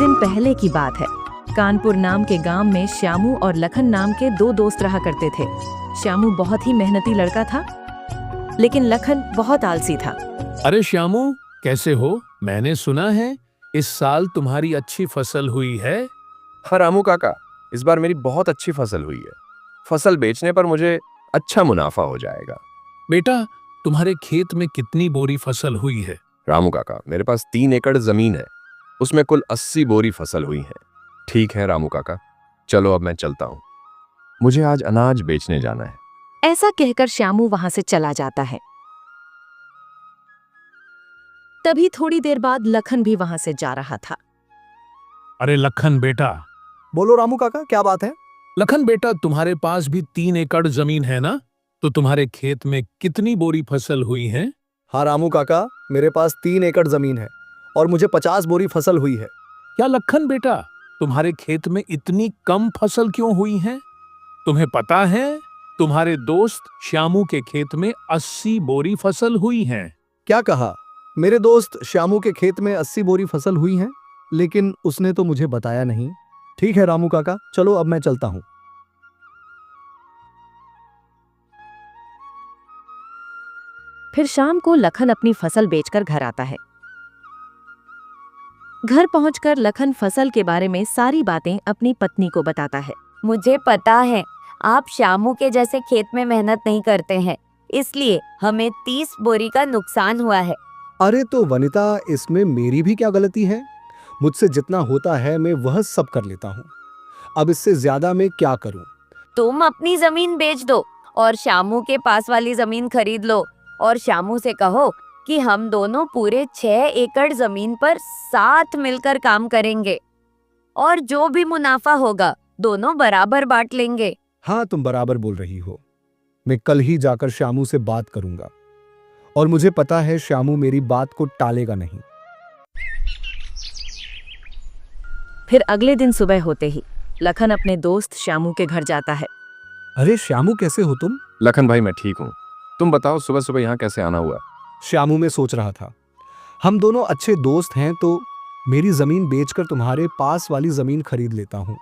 दिन पहले की बात है। कानपुर नाम के गांव में श्यामू और लखन नाम के दो दोस्त रहा करते थे। श्यामू बहुत ही मेहनती लड़का था, लेकिन लखन बहुत आलसी था। अरे श्यामू, कैसे हो? मैंने सुना है इस साल तुम्हारी अच्छी फसल हुई है। हाँ रामू काका, इस बार मेरी बहुत अच्छी फसल हुई है। फसल बेचने पर मुझे अच्छा मुनाफा हो जाएगा। बेटा, तुम्हारे खेत में कितनी बोरी फसल हुई है? रामू काका, मेरे पास 3 एकड़ जमीन है, उसमें कुल 80 बोरी फसल हुई है। ठीक है रामू काका, चलो अब मैं चलता हूँ, मुझे आज अनाज बेचने जाना है। ऐसा कहकर श्यामू वहां से चला जाता है। तभी थोड़ी देर बाद लखन भी वहां से जा रहा था। अरे लखन बेटा। बोलो रामू काका, क्या बात है? लखन बेटा, तुम्हारे पास भी 3 एकड़ जमीन है ना? तो तुम्हारे खेत में कितनी बोरी फसल हुई है? हाँ रामू काका, मेरे पास 3 एकड़ जमीन है और मुझे 50 बोरी फसल हुई है। क्या लखन बेटा, तुम्हारे खेत में इतनी कम फसल क्यों हुई है? तुम्हें पता है तुम्हारे दोस्त श्यामू के खेत में 80 बोरी फसल हुई है। क्या कहा? मेरे दोस्त श्यामू के खेत में 80 बोरी फसल हुई है, लेकिन उसने तो मुझे बताया नहीं। ठीक है रामू काका, चलो अब मैं चलता हूँ। फिर शाम को लखन अपनी फसल बेचकर घर आता है। घर पहुंचकर लखन फसल के बारे में सारी बातें अपनी पत्नी को बताता है। मुझे पता है आप श्यामू के जैसे खेत में मेहनत नहीं करते हैं, इसलिए हमें 30 बोरी का नुकसान हुआ है। अरे तो वनिता, इसमें मेरी भी क्या गलती है? मुझसे जितना होता है मैं वह सब कर लेता हूँ। अब इससे ज्यादा मैं क्या करूँ? तुम अपनी जमीन बेच दो और श्यामू के पास वाली जमीन खरीद लो और श्यामू से कहो कि हम दोनों पूरे 6 एकड़ जमीन पर साथ मिलकर काम करेंगे और जो भी मुनाफा होगा दोनों बराबर बांट लेंगे। हाँ, तुम बराबर बोल रही हो। मैं कल ही जाकर श्यामू से बात करूंगा और मुझे पता है श्यामू मेरी बात को टालेगा नहीं। फिर अगले दिन सुबह होते ही लखन अपने दोस्त श्यामू के घर जाता है। अरे श्यामू, कैसे हो तुम? लखन भाई, मैं ठीक हूँ। तुम बताओ, सुबह सुबह यहाँ कैसे आना हुआ? श्यामू, मैं सोच रहा था हम दोनों अच्छे दोस्त हैं तो मेरी जमीन बेचकर तुम्हारे पास वाली जमीन खरीद लेता हूँ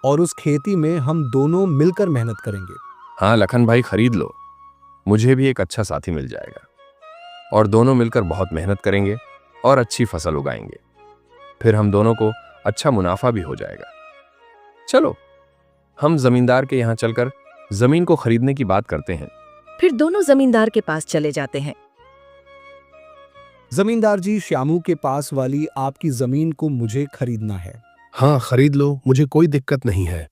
और उस खेती में हम दोनों मिलकर मेहनत करेंगे। हाँ लखन भाई, खरीद लो, मुझे भी एक अच्छा साथी मिल जाएगा और दोनों मिलकर बहुत मेहनत करेंगे और अच्छी फसल उगाएंगे। फिर हम दोनों को अच्छा मुनाफा भी हो जाएगा। चलो हम जमींदार के यहाँ चलकर जमीन को खरीदने की बात करते हैं। फिर दोनों जमींदार के पास चले जाते हैं। जमींदार जी, श्यामू के पास वाली आपकी जमीन को मुझे खरीदना है। हाँ खरीद लो, मुझे कोई दिक्कत नहीं है,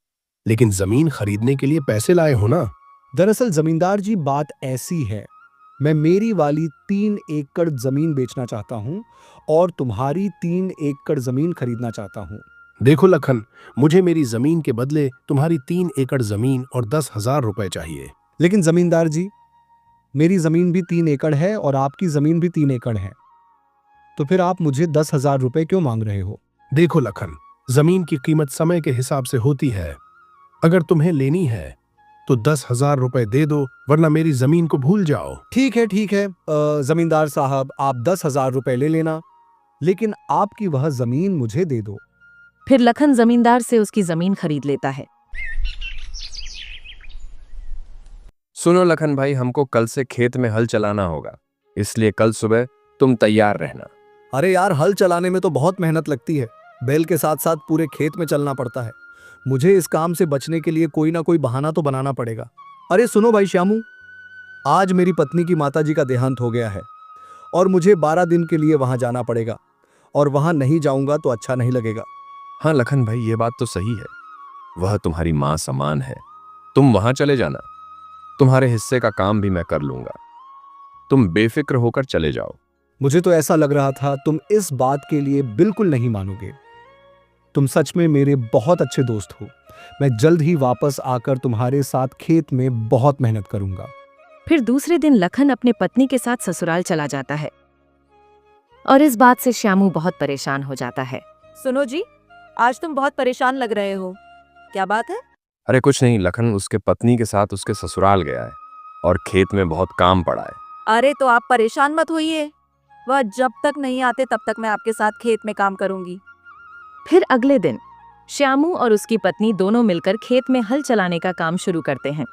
लेकिन जमीन खरीदने के लिए पैसे लाए हो ना? दरअसल जमींदार जी, बात ऐसी है, मैं मेरी वाली 3 एकड़ जमीन बेचना चाहता हूँ और तुम्हारी 3 एकड़ जमीन खरीदना चाहता हूँ। देखो लखन, मुझे मेरी जमीन के बदले तुम्हारी 3 एकड़ जमीन और 10,000 रुपए चाहिए। लेकिन जमींदार जी, मेरी जमीन भी 3 एकड़ है और आपकी जमीन भी 3 एकड़ है, तो फिर आप मुझे 10,000 रुपए क्यों मांग रहे हो? देखो लखन, जमीन की कीमत समय के हिसाब से होती है। अगर तुम्हें लेनी है तो 10,000 रुपए दे दो, वरना मेरी जमीन को भूल जाओ। ठीक है, ठीक है, जमींदार साहब, आप 10,000 रुपए ले लेना, लेकिन आपकी वह जमीन मुझे दे दो। फिर लखन जमींदार से उसकी जमीन खरीद लेता है। सुनो लखन भाई, हमको कल से खेत में हल चलाना होगा, इसलिए कल सुबह तुम तैयार रहना। अरे यार, हल चलाने में तो बहुत मेहनत लगती है, बैल के साथ साथ पूरे खेत में चलना पड़ता है। मुझे इस काम से बचने के लिए कोई ना कोई बहाना तो बनाना पड़ेगा। अरे सुनो भाई श्यामू, आज मेरी पत्नी की माताजी का देहांत हो गया है और मुझे 12 दिन के लिए वहां जाना पड़ेगा और वहां नहीं जाऊंगा तो अच्छा नहीं लगेगा। हाँ लखन भाई, ये बात तो सही है, वह तुम्हारी माँ समान है, तुम वहां चले जाना, तुम्हारे हिस्से का काम भी मैं कर लूंगा, तुम बेफिक्र होकर चले जाओ। मुझे तो ऐसा लग रहा था तुम इस बात के लिए बिल्कुल नहीं मानोगे। तुम सच में मेरे बहुत अच्छे दोस्त हो। मैं जल्द ही वापस आकर तुम्हारे साथ खेत में बहुत मेहनत करूंगा। फिर दूसरे दिन लखन अपने पत्नी के साथ ससुराल चला जाता है और इस बात से श्यामू बहुत परेशान हो जाता है। सुनो जी, आज तुम बहुत परेशान लग रहे हो, क्या बात है? अरे कुछ नहीं, लखन उसके पत्नी के साथ उसके ससुराल गया है और खेत में बहुत काम पड़ा है। अरे तो आप परेशान मत होइए, वह जब तक नहीं आते तब तक मैं आपके साथ खेत में काम करूंगी। फिर अगले दिन श्यामू और उसकी पत्नी दोनों मिलकर खेत में हल चलाने का काम शुरू करते हैं।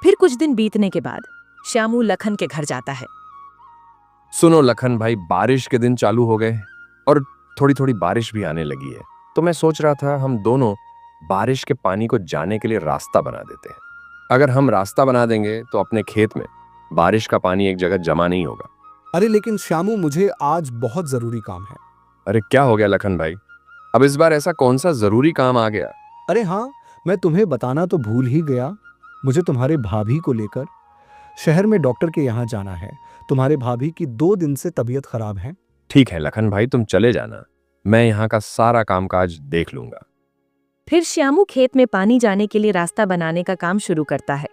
फिर कुछ दिन बीतने के बाद श्यामू लखन के घर जाता है। सुनो लखन भाई, बारिश के दिन चालू हो गए और थोड़ी थोड़ी बारिश भी आने लगी है, तो मैं सोच रहा था हम दोनों बारिश के पानी को जाने के लिए रास्ता बना देते हैं। अगर हम रास्ता बना देंगे तो अपने खेत में बारिश का पानी एक जगह जमा नहीं होगा। अरे लेकिन श्यामू, मुझे आज बहुत जरूरी काम है। अरे क्या हो गया लखन भाई, अब इस बार ऐसा कौन सा जरूरी काम आ गया? अरे हाँ, मैं तुम्हें बताना तो भूल ही गया। मुझे तुम्हारे भाभी को लेकर शहर में डॉक्टर के यहाँ जाना है। तुम्हारे भाभी की 2 दिन से तबीयत खराब है। ठीक है लखन भाई, तुम चले जाना, मैं यहाँ का सारा कामकाज देख लूंगा। फिर श्यामू खेत में पानी जाने के लिए रास्ता बनाने का काम शुरू करता है।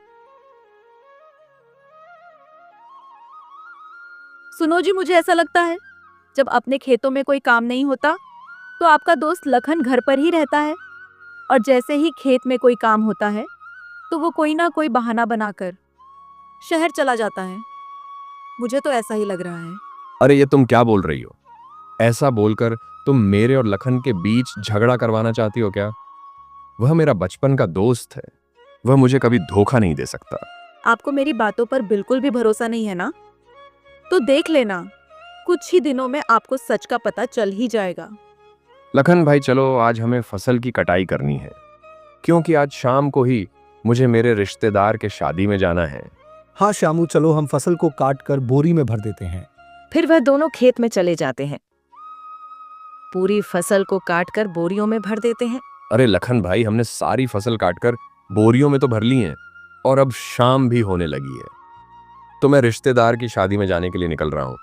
सुनो जी, मुझे ऐसा लगता है जब अपने खेतों में कोई काम नहीं होता तो आपका दोस्त लखन घर पर ही रहता है, और जैसे ही खेत में कोई काम होता है तो वो कोई ना कोई बहाना बनाकर शहर चला जाता है। मुझे तो ऐसा ही लग रहा है। अरे ये तुम क्या बोल रही हो? ऐसा बोलकर तुम मेरे और लखन के बीच झगड़ा करवाना चाहती हो क्या? वह मेरा बचपन का दोस्त है, वह मुझे कभी धोखा नहीं दे सकता। आपको मेरी बातों पर बिल्कुल भी भरोसा नहीं है ना? तो देख लेना, कुछ ही दिनों में आपको सच का पता चल ही जाएगा। लखन भाई चलो, आज हमें फसल की कटाई करनी है, क्योंकि आज शाम को ही मुझे मेरे रिश्तेदार के शादी में जाना है। हाँ श्यामू, चलो हम फसल को काट कर बोरी में भर देते हैं। फिर वह दोनों खेत में चले जाते हैं। पूरी फसल को काटकर बोरियों में भर देते हैं। अरे लखन भाई, हमने सारी फसल काटकर बोरियों में तो भर ली है और अब शाम भी होने लगी है, तो मैं रिश्तेदार की शादी में जाने के लिए निकल रहा हूँ।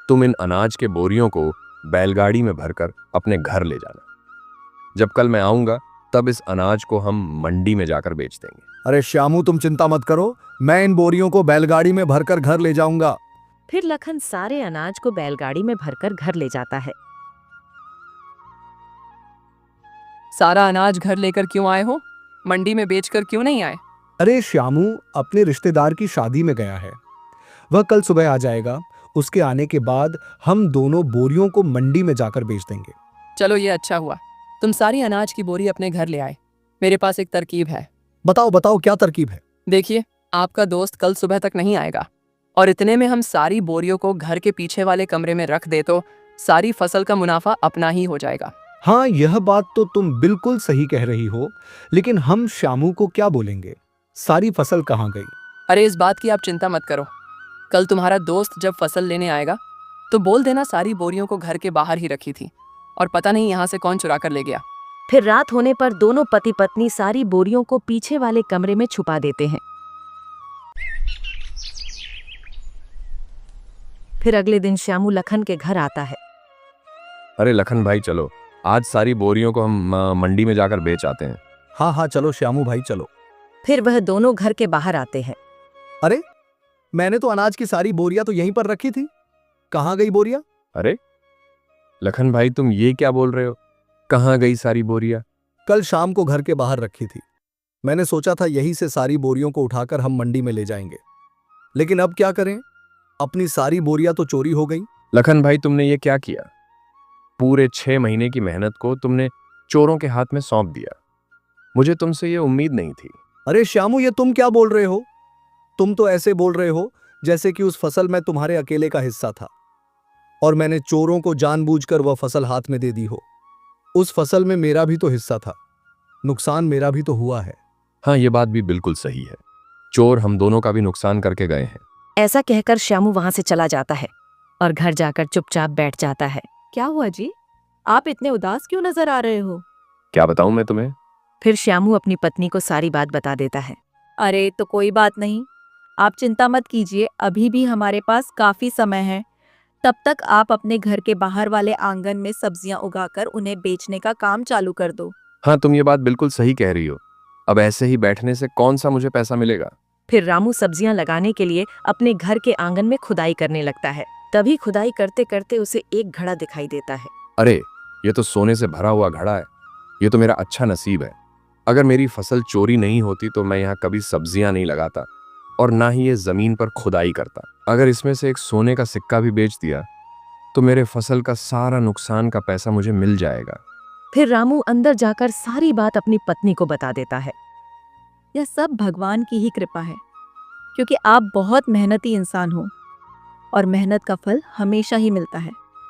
तुम इन अनाज के बोरियों को बैलगाड़ी में भरकर अपने घर ले जाना। जब कल मैं आऊंगा तब इस अनाज को हम मंडी में जाकर बेच देंगे। अरे श्यामू, तुम चिंता मत करो, मैं इन बोरियों को बैलगाड़ी में भरकर घर ले जाऊंगा। फिर लखन सारे अनाज को बैलगाड़ी में भरकर घर ले जाता है। सारा अनाज घर लेकर क्यों आए हो? मंडी में बेचकर क्यों नहीं आए? अरे श्यामू अपने रिश्तेदार की शादी में गया है, वह कल सुबह आ जाएगा। उसके आने के बाद हम दोनों बोरियों को मंडी में जाकर बेच देंगे। चलो ये अच्छा हुआ, तुम सारी अनाज की बोरी अपने घर ले आए। मेरे पास एक तरकीब है। बताओ बताओ, क्या तरकीब है? देखिए, आपका दोस्त कल सुबह तक नहीं आएगा और इतने में हम सारी बोरियों को घर के पीछे वाले कमरे में रख दे तो सारी फसल का मुनाफा अपना ही हो जाएगा। हाँ, यह बात तो तुम बिल्कुल सही कह रही हो, लेकिन हम श्यामू को क्या बोलेंगे? सारी फसल कहाँ गई? अरे इस बात की आप चिंता मत करो, कल तुम्हारा दोस्त जब फसल लेने आएगा तो बोल देना सारी बोरियों को घर के बाहर ही रखी थी और पता नहीं यहाँ से कौन चुरा कर ले गया। फिर रात होने पर दोनों पति पत्नी सारी बोरियों को पीछे वाले कमरे में छुपा देते हैं। फिर अगले दिन श्यामू लखन के घर आता है। अरे लखन भाई चलो, आज सारी बोरियों को हम मंडी में जाकर बेच आते हैं। हाँ हाँ चलो श्यामू भाई चलो। फिर वह दोनों घर के बाहर आते हैं। अरे मैंने तो अनाज की सारी बोरियां तो यहीं पर रखी थी, कहाँ गई बोरियां? अरे लखन भाई, तुम ये क्या बोल रहे हो? कहाँ गई सारी बोरियां? कल शाम को घर के बाहर रखी थी। मैंने सोचा था यहीं से सारी बोरियों को उठाकर हम मंडी में ले जाएंगे, लेकिन अब क्या करें, अपनी सारी बोरियां तो चोरी हो गई। लखन भाई, तुमने ये क्या किया? पूरे 6 महीने की मेहनत को तुमने चोरों के हाथ में सौंप दिया। मुझे तुमसे ये उम्मीद नहीं थी। अरे श्यामू, ये तुम क्या बोल रहे हो? तुम तो ऐसे बोल रहे हो जैसे कि उस फसल में तुम्हारे अकेले का हिस्सा था और मैंने चोरों को जानबूझकर वह फसल हाथ में दे दी हो। उस फसल में मेरा भी तो हिस्सा था, नुकसान मेरा भी तो हुआ है। हाँ, ये बात भी बिल्कुल सही है, चोर हम दोनों का भी नुकसान करके गए हैं। ऐसा कहकर श्यामू वहां से चला जाता है और घर जाकर चुपचाप बैठ जाता है। क्या हुआ जी, आप इतने उदास क्यों नजर आ रहे हो? क्या बताऊं मैं तुम्हें? फिर श्यामू अपनी पत्नी को सारी बात बता देता है। अरे तो कोई बात नहीं, आप चिंता मत कीजिए, अभी भी हमारे पास काफी समय है। तब तक आप अपने घर के बाहर वाले आंगन में सब्जियां उगाकर उन्हें बेचने का काम चालू कर दो। हाँ, तुम ये बात बिल्कुल सही कह रही हो। अब ऐसे ही बैठने से कौन सा मुझे पैसा मिलेगा? फिर रामू सब्जियां लगाने के लिए अपने घर के आंगन में खुदाई करने लगता है। तभी खुदाई करते करते उसे एक घड़ा दिखाई देता है। अरे ये तो सोने से भरा हुआ घड़ा है, ये तो मेरा अच्छा नसीब है। अगर मेरी फसल चोरी नहीं होती तो मैं यहाँ कभी सब्जियां नहीं लगाता और ना ही ये जमीन पर खुदाई करता। अगर इसमें से एक सोने का सिक्का भी बेच दिया तो मेरे फसल का सारा नुकसान का पैसा मुझे मिल जाएगा। फिर रामू अंदर जाकर सारी बात अपनी पत्नी को बता देता है। यह सब भगवान की ही कृपा है, क्योंकि आप बहुत मेहनती इंसान हो और मेहनत का फल हमेशा ही मिलता है।